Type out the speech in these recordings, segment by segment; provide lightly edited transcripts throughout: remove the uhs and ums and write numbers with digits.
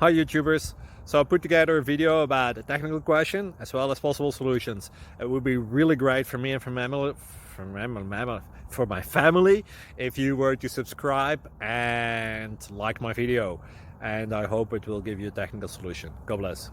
Hi YouTubers! So I put together a video about a technical question as well as possible solutions. It would be really great for me and for my family if you were to subscribe and like my video, and I hope it will give you a technical solution. God bless.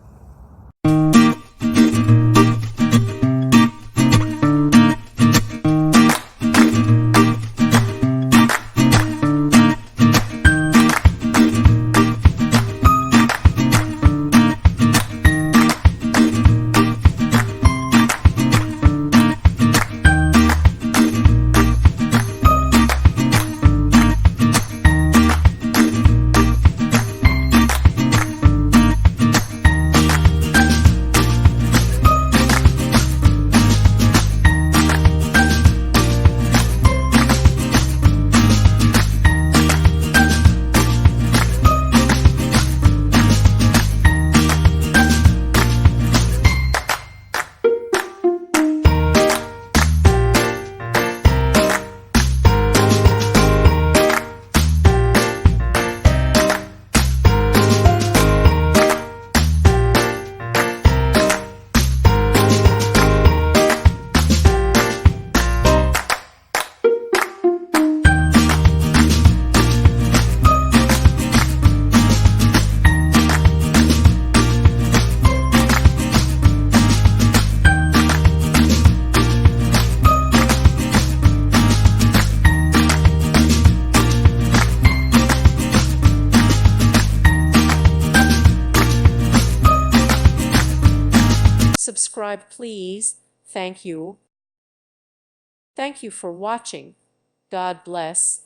Subscribe, please. Thank you. Thank you for watching. God bless.